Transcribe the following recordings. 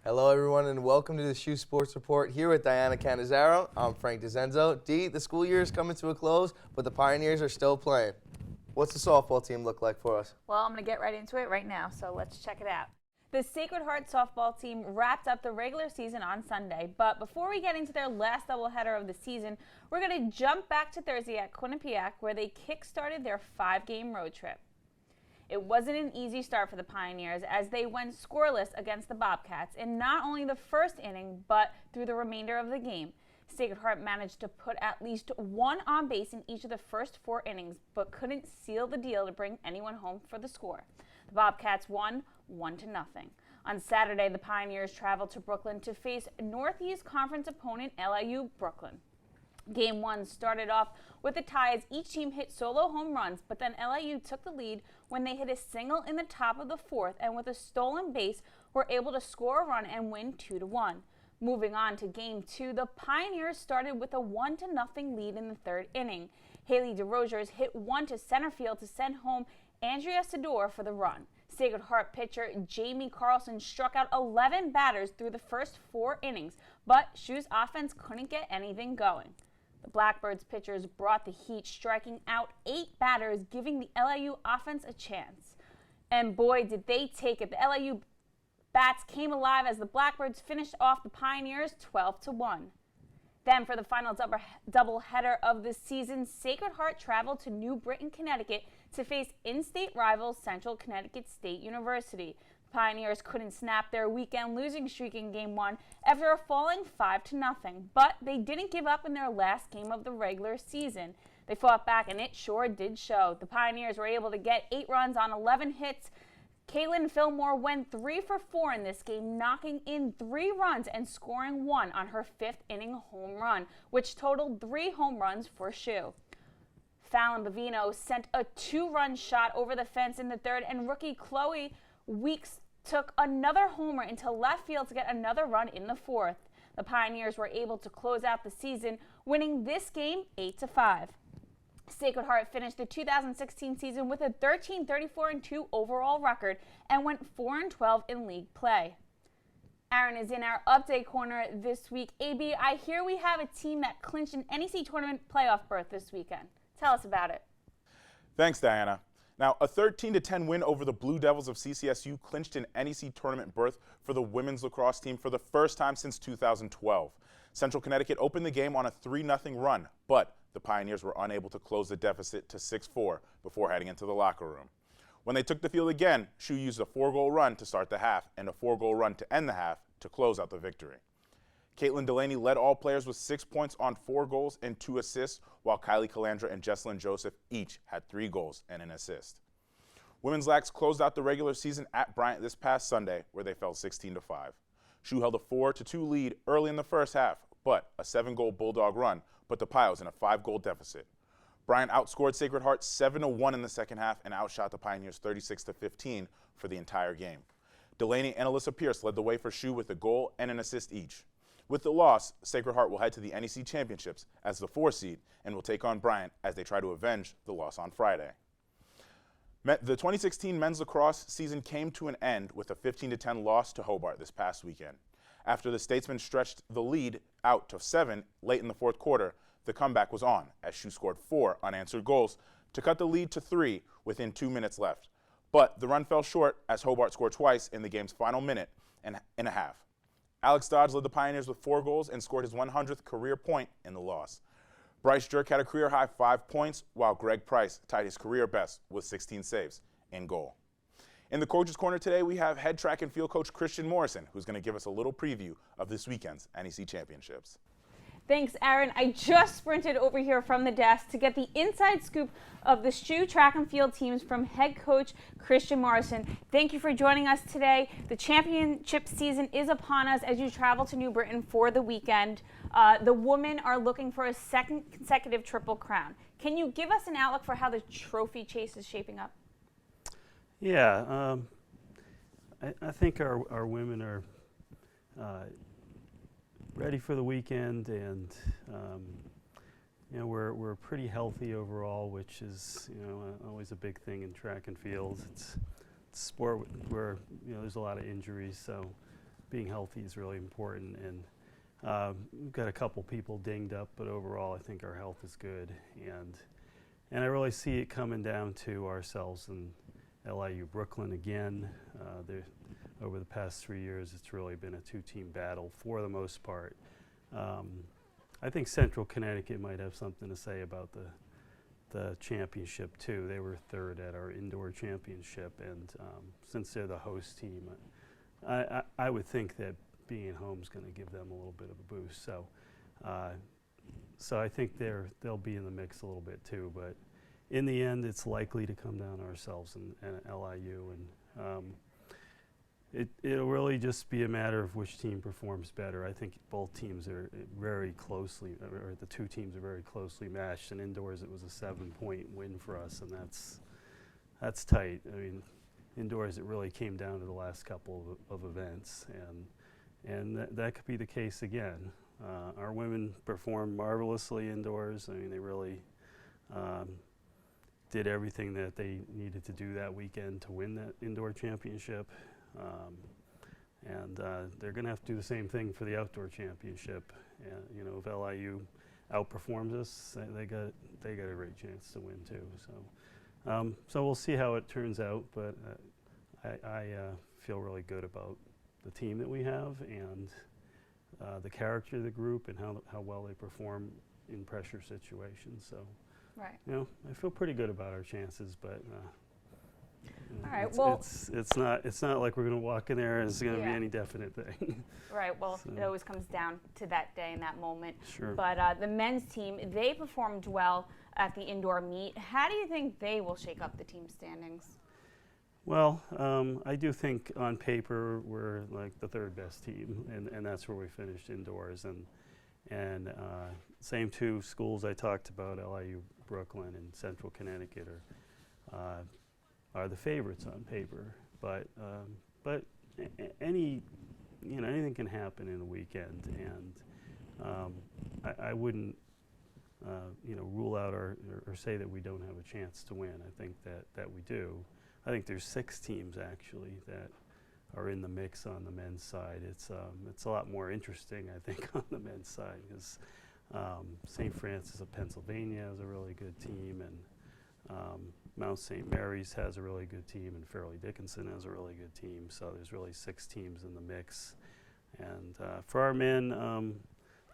Hello, everyone, and welcome to the SHU Sports Report here with Diana Canizaro. I'm Frank DeZenzo. Dee, the school year is coming to a close, but the Pioneers are still playing. What's the softball team look like for us? Well, I'm going to get right into it right now, so let's check it out. The Sacred Heart softball team wrapped up the regular season on Sunday, but before we get into their last doubleheader of the season, we're going to jump back to Thursday at Quinnipiac, where they kick-started their 5-game road trip. It wasn't an easy start for the Pioneers as they went scoreless against the Bobcats in not only the first inning, but through the remainder of the game. Sacred Heart managed to put at least one on base in each of the first 4 innings, but couldn't seal the deal to bring anyone home for the score. The Bobcats won 1-0. On Saturday, the Pioneers traveled to Brooklyn to face Northeast Conference opponent LIU Brooklyn. Game 1 started off with a tie as each team hit solo home runs, but then LIU took the lead when they hit a single in the top of the 4th, and with a stolen base were able to score a run and win 2-1. Moving on to Game 2, the Pioneers started with a 1-0 lead in the 3rd inning. Haley DeRogers hit one to center field to send home Andrea Sador for the run. Sacred Heart pitcher Jamie Carlson struck out 11 batters through the first 4 innings, but SHU's offense couldn't get anything going. The Blackbirds pitchers brought the heat, striking out 8 batters, giving the LIU offense a chance. And boy, did they take it. The LIU bats came alive as the Blackbirds finished off the Pioneers 12-1. Then for the final doubleheader of the season, Sacred Heart traveled to New Britain, Connecticut to face in-state rivals Central Connecticut State University. The Pioneers couldn't snap their weekend losing streak in Game 1 after falling 5-0, but they didn't give up in their last game of the regular season. They fought back, and it sure did show. The Pioneers were able to get 8 runs on 11 hits. Caitlin Fillmore went 3 for 4 in this game, knocking in 3 runs and scoring 1 on her 5th inning home run, which totaled 3 home runs for SHU. Fallon Bavino sent a 2-run shot over the fence in the 3rd, and rookie Chloe Weeks took another homer into left field to get another run in the 4th. The Pioneers were able to close out the season, winning this game 8-5. Sacred Heart finished the 2016 season with a 13-34-2 overall record and went 4-12 in league play. Aaron is in our update corner this week. AB, I hear we have a team that clinched an NEC tournament playoff berth this weekend. Tell us about it. Thanks, Diana. Now, a 13-10 win over the Blue Devils of CCSU clinched an NEC tournament berth for the women's lacrosse team for the first time since 2012. Central Connecticut opened the game on a 3-0 run, but the Pioneers were unable to close the deficit to 6-4 before heading into the locker room. When they took the field again, SHU used a 4-goal run to start the half and a 4-goal run to end the half to close out the victory. Caitlin Delaney led all players with 6 points on 4 goals and 2 assists, while Kylie Calandra and Jesselyn Joseph each had 3 goals and an assist. Women's Lax closed out the regular season at Bryant this past Sunday, where they fell 16-5. SHU held a 4-2 lead early in the first half, but a 7-goal Bulldog run put the Pios in a 5-goal deficit. Bryant outscored Sacred Heart 7-1 in the second half and outshot the Pioneers 36-15 for the entire game. Delaney and Alyssa Pierce led the way for SHU with a goal and an assist each. With the loss, Sacred Heart will head to the NEC Championships as the 4 seed and will take on Bryant as they try to avenge the loss on Friday. The 2016 men's lacrosse season came to an end with a 15-10 loss to Hobart this past weekend. After the Statesmen stretched the lead out to 7 late in the 4th quarter, the comeback was on as SHU scored 4 unanswered goals to cut the lead to 3 within 2 minutes left. But the run fell short as Hobart scored twice in the game's final minute and a half. Alex Dodge led the Pioneers with 4 goals and scored his 100th career point in the loss. Bryce Jerk had a career-high 5 points, while Greg Price tied his career best with 16 saves in goal. In the Coach's Corner today, we have head track and field coach Christian Morrison, who's going to give us a little preview of this weekend's NEC Championships. Thanks, Aaron. I just sprinted over here from the desk to get the inside scoop of the SHU track and field teams from head coach Christian Morrison. Thank you for joining us today. The championship season is upon us as you travel to New Britain for the weekend. The women are looking for a second consecutive Triple Crown. Can you give us an outlook for how the trophy chase is shaping up? Yeah, I think our women are ready for the weekend, and we're pretty healthy overall, which is always a big thing in track and field. It's a sport where there's a lot of injuries, so being healthy is really important. And we've got a couple people dinged up, but overall I think our health is good. And I really see it coming down to ourselves and LIU Brooklyn again. Over the past 3 years, it's really been a two-team battle for the most part. I think Central Connecticut might have something to say about the championship too. They were third at our indoor championship, and since they're the host team, I would think that being home is going to give them a little bit of a boost. So I think they'll be in the mix a little bit too. But in the end, it's likely to come down to ourselves and LIU, and it'll really just be a matter of which team performs better. I think both teams are very closely, or the two teams are very closely matched. And indoors, it was a 7-point win for us, and that's tight. I mean, indoors, it really came down to the last couple of events, and that could be the case again. Our women performed marvelously indoors. I mean, they really did everything that they needed to do that weekend to win that indoor championship. And they're going to have to do the same thing for the outdoor championship. You know, if LIU outperforms us, they got a great chance to win too. So we'll see how it turns out. But I feel really good about the team that we have and the character of the group and how well they perform in pressure situations. So, right. You know, I feel pretty good about our chances, but. All right. It's not like we're going to walk in there and it's going to be any definite thing. Right. Well, it always comes down to that day and that moment. Sure. But the men's team, they performed well at the indoor meet. How do you think they will shake up the team standings? Well, I do think on paper we're like the third best team, and that's where we finished indoors. And same two schools I talked about, LIU Brooklyn and Central Connecticut, are the favorites on paper. But anything can happen in a weekend, and I wouldn't rule out or say that we don't have a chance to win. I think that we do. I think there's 6 teams actually that are in the mix on the men's side. It's a lot more interesting, I think, on the men's side because St. Francis of Pennsylvania has a really good team, and Mount St. Mary's has a really good team, and Fairleigh Dickinson has a really good team. So there's really 6 teams in the mix. And for our men,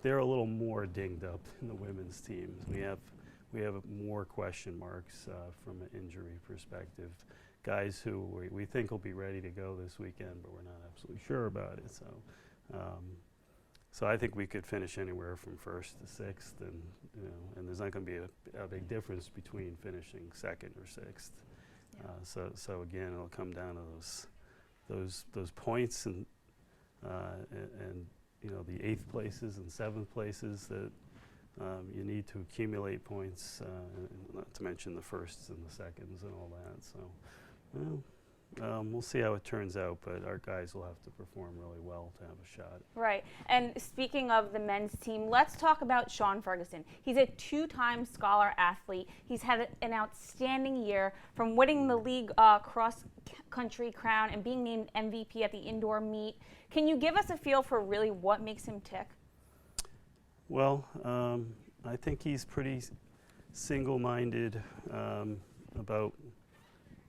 they're a little more dinged up in the women's team. We have more question marks from an injury perspective. Guys who we think will be ready to go this weekend, but we're not absolutely sure about it. So I think we could finish anywhere from 1st to 6th, and there's not going to be a big difference between finishing 2nd or 6th. Yeah. So again, it'll come down to those points and the 8th places and 7th places that you need to accumulate points, not to mention the 1sts and the 2nds and all that. So. We'll see how it turns out, but our guys will have to perform really well to have a shot. Right. And speaking of the men's team, let's talk about Sean Ferguson. He's a 2-time scholar athlete. He's had an outstanding year, from winning the league cross-country crown and being named MVP at the indoor meet. Can you give us a feel for really what makes him tick? Well, I think he's pretty single-minded about.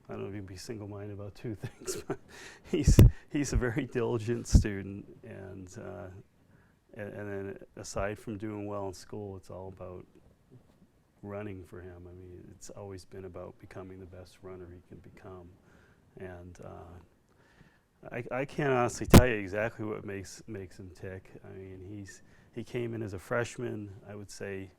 I don't know if he'd be single-minded about 2 things, but he's a very diligent student, and then aside from doing well in school, it's all about running for him. I mean, it's always been about becoming the best runner he can become, and I can't honestly tell you exactly what makes him tick. I mean, he came in as a freshman, I would say.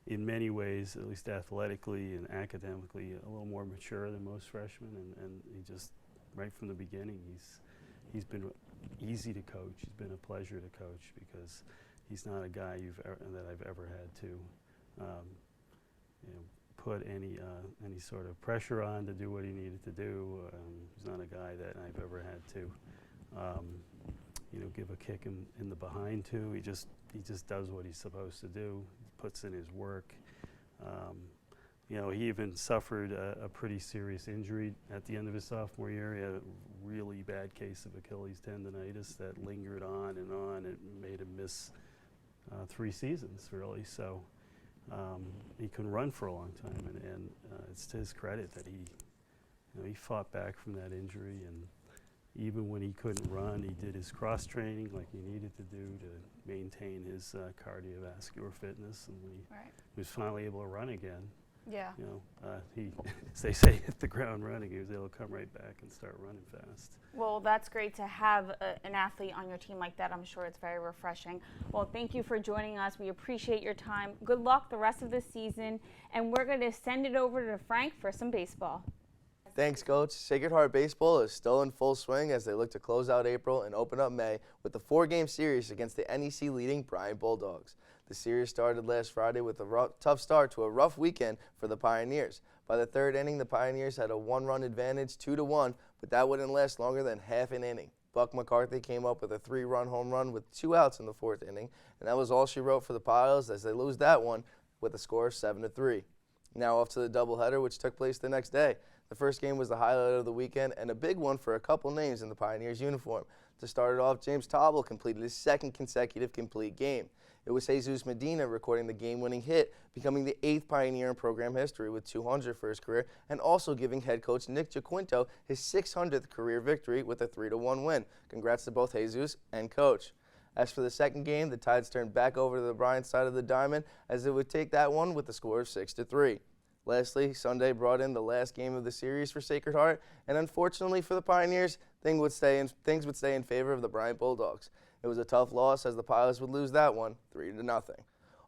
In many ways, at least athletically and academically, a little more mature than most freshmen, and he just, right from the beginning, he's been easy to coach. He's been a pleasure to coach because he's not a guy that I've ever had to put any sort of pressure on to do what he needed to do. He's not a guy that I've ever had to give a kick in the behind to. He just does what he's supposed to do. Puts in his work. He even suffered a pretty serious injury at the end of his sophomore year. He had a really bad case of Achilles tendonitis that lingered on. It made him miss 3 seasons, really. So he couldn't run for a long time, and it's to his credit that he fought back from that injury, and even when he couldn't run, he did his cross training like he needed to do to maintain his cardiovascular fitness, and when he was finally able to run again, Yeah. he, as they say, hit the ground running. He was able to come right back and start running fast. Well, that's great to have an athlete on your team like that. I'm sure it's very refreshing. Well, thank you for joining us. We appreciate your time. Good luck the rest of the season, and we're going to send it over to Frank for some baseball. Thanks, Coach. Sacred Heart Baseball is still in full swing as they look to close out April and open up May with the 4-game series against the NEC leading Bryant Bulldogs. The series started last Friday with a tough start to a rough weekend for the Pioneers. By the 3rd inning, the Pioneers had a 1-run advantage, 2-1, but that wouldn't last longer than half an inning. Buck McCarthy came up with a 3-run home run with 2 outs in the 4th inning, and that was all she wrote for the Piles as they lose that one with a score of 7-3. Now off to the doubleheader, which took place the next day. The first game was the highlight of the weekend and a big one for a couple names in the Pioneers uniform. To start it off, James Tauble completed his 2nd consecutive complete game. It was Jesus Medina recording the game-winning hit, becoming the 8th Pioneer in program history with 200 for his career, and also giving head coach Nick Jaquinto his 600th career victory with a 3-1 win. Congrats to both Jesus and coach. As for the second game, the Tides turned back over to the Bryant side of the diamond as it would take that one with a score of 6-3. Lastly, Sunday brought in the last game of the series for Sacred Heart, and unfortunately for the Pioneers, things would stay in favor of the Bryant Bulldogs. It was a tough loss as the Pilots would lose that one 3-0.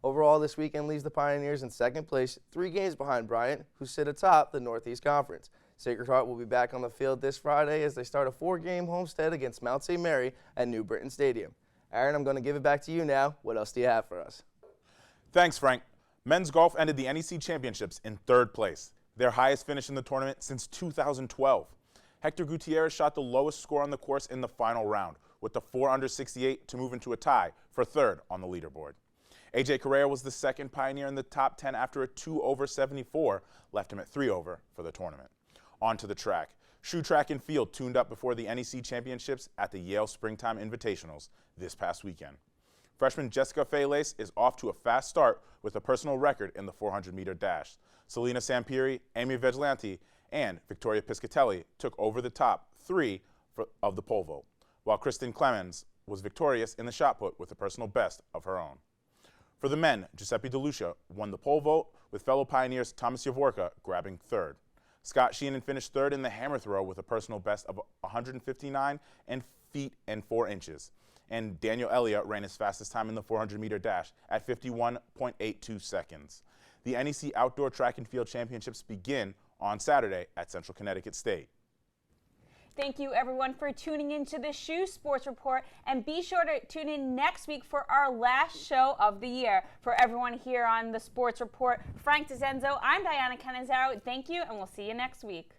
Overall, this weekend leaves the Pioneers in 2nd place, 3 games behind Bryant, who sit atop the Northeast Conference. Sacred Heart will be back on the field this Friday as they start a 4-game homestand against Mount St. Mary at New Britain Stadium. Aaron, I'm going to give it back to you now. What else do you have for us? Thanks, Frank. Men's golf ended the NEC Championships in 3rd place, their highest finish in the tournament since 2012. Hector Gutierrez shot the lowest score on the course in the final round, with the 4 under 68 to move into a tie for 3rd on the leaderboard. AJ Correa was the 2nd Pioneer in the top 10 after a 2 over 74 left him at 3 over for the tournament. On to the track. SHU Track and Field tuned up before the NEC Championships at the Yale Springtime Invitationals this past weekend. Freshman Jessica Faylace is off to a fast start with a personal record in the 400-meter dash. Selena Sampieri, Amy Vigilante, and Victoria Piscatelli took over the top 3 of the pole vault, while Kristen Clemens was victorious in the shot put with a personal best of her own. For the men, Giuseppe DeLucia won the pole vault with fellow Pioneers Thomas Javorka grabbing 3rd. Scott Sheenan finished 3rd in the hammer throw with a personal best of 159 feet and 4 inches. And Daniel Elliott ran his fastest time in the 400-meter dash at 51.82 seconds. The NEC Outdoor Track and Field Championships begin on Saturday at Central Connecticut State. Thank you, everyone, for tuning in to the SHU Sports Report, and be sure to tune in next week for our last show of the year. For everyone here on the Sports Report, Frank DeZenzo, I'm Diana Cannizzaro. Thank you, and we'll see you next week.